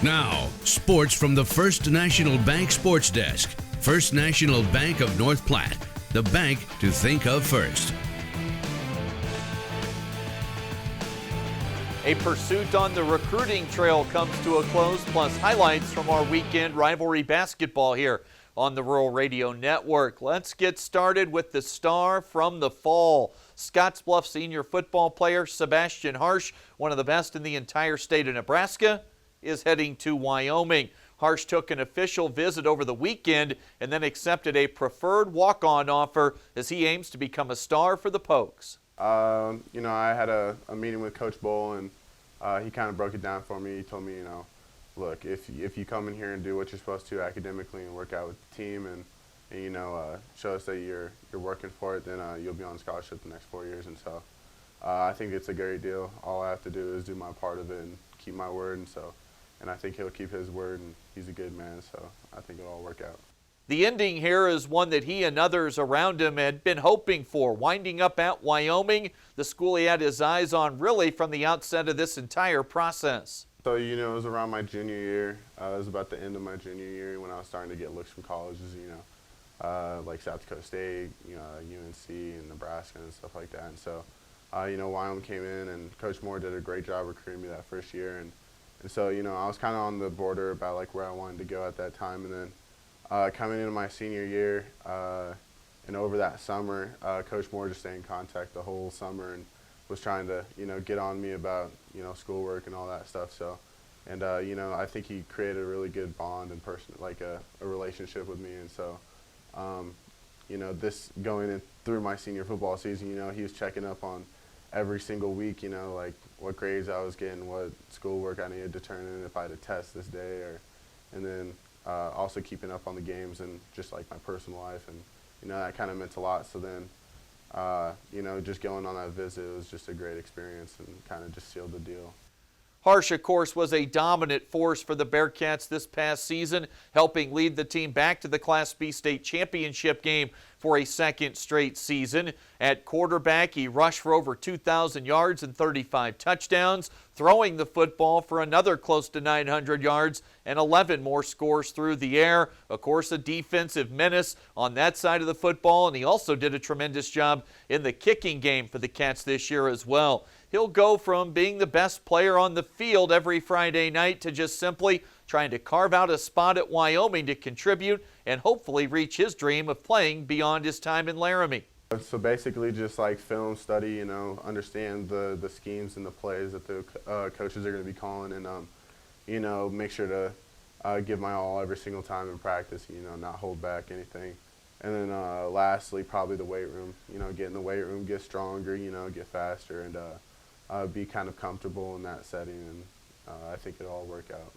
Now, sports from the First National Bank Sports Desk. First National Bank of North Platte, the bank to think of first. A pursuit on the recruiting trail comes to a close, plus highlights from our weekend rivalry basketball here on the Rural Radio Network. Let's get started with the star from the fall. Scottsbluff senior football player Sabastian Harsh, one of the best in the entire state of Nebraska, is heading to Wyoming. Harsh took an official visit over the weekend and then accepted a preferred walk-on offer as he aims to become a star for the Pokes. I had a meeting with Coach Bull, and he kind of broke it down for me. He told me, look, if you come in here and do what you're supposed to academically and work out with the team and show us that you're working for it, then you'll be on scholarship the next 4 years. And so I think it's a great deal. All I have to do is do my part of it and keep my word. And I think he'll keep his word, and he's a good man, so I think it'll all work out. The ending here is one that he and others around him had been hoping for, winding up at Wyoming, the school he had his eyes on really from the outset of this entire process. So, it was around my junior year. It was about the end of my junior year when I was starting to get looks from colleges, like South Dakota State, UNC and Nebraska and stuff like that. And so, Wyoming came in, and Coach Moore did a great job recruiting me that first year. And so, I was kind of on the border about like where I wanted to go at that time. And then coming into my senior year and over that summer, Coach Moore just stayed in contact the whole summer and was trying to, get on me about, schoolwork and all that stuff. So, and, I think he created a really good bond and a relationship with me. And so, this going in through my senior football season, he was checking up on every single week, like what grades I was getting, what schoolwork I needed to turn in, if I had a test this day, and then also keeping up on the games and just like my personal life, and that kind of meant a lot. So then, just going on that visit was just a great experience and kind of just sealed the deal. Harsh, of course, was a dominant force for the Bearcats this past season, helping lead the team back to the Class B state championship game for a second straight season. At quarterback, he rushed for over 2,000 yards and 35 touchdowns, throwing the football for another close to 900 yards and 11 more scores through the air. Of course, a defensive menace on that side of the football, and he also did a tremendous job in the kicking game for the Cats this year as well. He'll go from being the best player on the field every Friday night to just simply trying to carve out a spot at Wyoming to contribute and hopefully reach his dream of playing beyond his time in Laramie. So basically just like film study, understand the schemes and the plays that the coaches are going to be calling, and, make sure to give my all every single time in practice, not hold back anything. And then lastly, probably the weight room, get in the weight room, get stronger, get faster, and be kind of comfortable in that setting, and I think it'll all work out.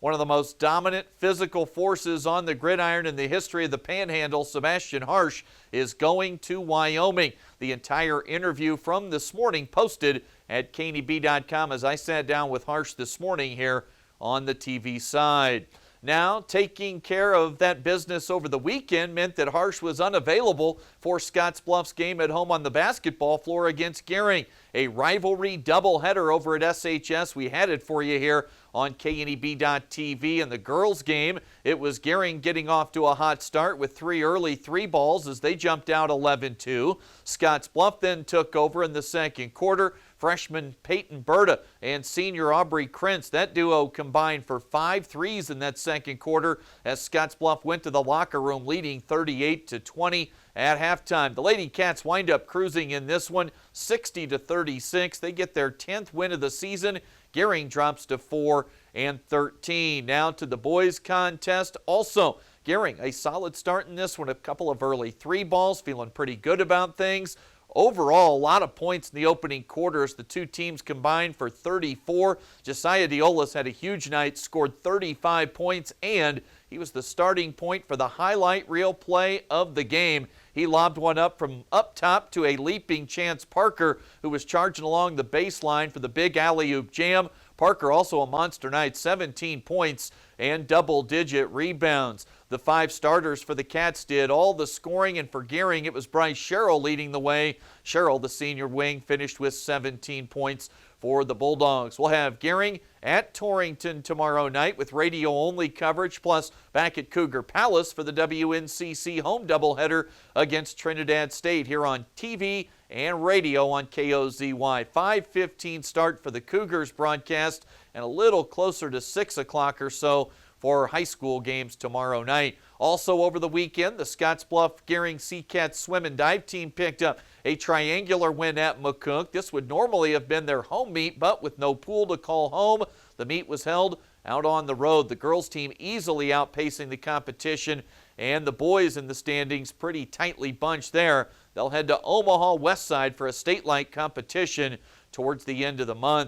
One of the most dominant physical forces on the gridiron in the history of the Panhandle, Sabastian Harsh, is going to Wyoming. The entire interview from this morning posted at KNEB.com as I sat down with Harsh this morning here on the TV side. Now, taking care of that business over the weekend meant that Harsh was unavailable for Scottsbluff's game at home on the basketball floor against Gering. A rivalry doubleheader over at SHS. We had it for you here on KNEB.TV. In the girls' game, it was Gering getting off to a hot start with 3 early 3 balls as they jumped out 11-2. Scottsbluff then took over in the second quarter. Freshman Peyton Berta and senior Aubrey Krentz, that duo combined for 5 threes in that second quarter as Scottsbluff went to the locker room leading 38-20 at halftime. The Lady Cats wind up cruising in this one 60-36. They get their 10th win of the season. Gering drops to 4-13. Now to the boys contest. Also, Gering, a solid start in this one, a couple of early 3 balls, feeling pretty good about things. Overall, a lot of points in the opening quarters. The two teams combined for 34. Josiah Diolas had a huge night, scored 35 points, and he was the starting point for the highlight reel play of the game. He lobbed one up from up top to a leaping Chance Parker, who was charging along the baseline for the big alley-oop jam. Parker also a monster night, 17 points and double-digit rebounds. The 5 starters for the Cats did all the scoring, and for Gering, it was Bryce Sherrill leading the way. Sherrill, the senior wing, finished with 17 points for the Bulldogs. We'll have Gering at Torrington tomorrow night with radio-only coverage, plus back at Cougar Palace for the WNCC home doubleheader against Trinidad State here on TV and radio on KOZY. 5:15 start for the Cougars broadcast and a little closer to 6 o'clock or so for high school games tomorrow night. Also over the weekend, the Scottsbluff Gering Seacats swim and dive team picked up a triangular win at McCook. This would normally have been their home meet, but with no pool to call home, the meet was held out on the road. The girls team easily outpacing the competition, and the boys in the standings pretty tightly bunched there. They'll head to Omaha Westside for a state-like competition towards the end of the month.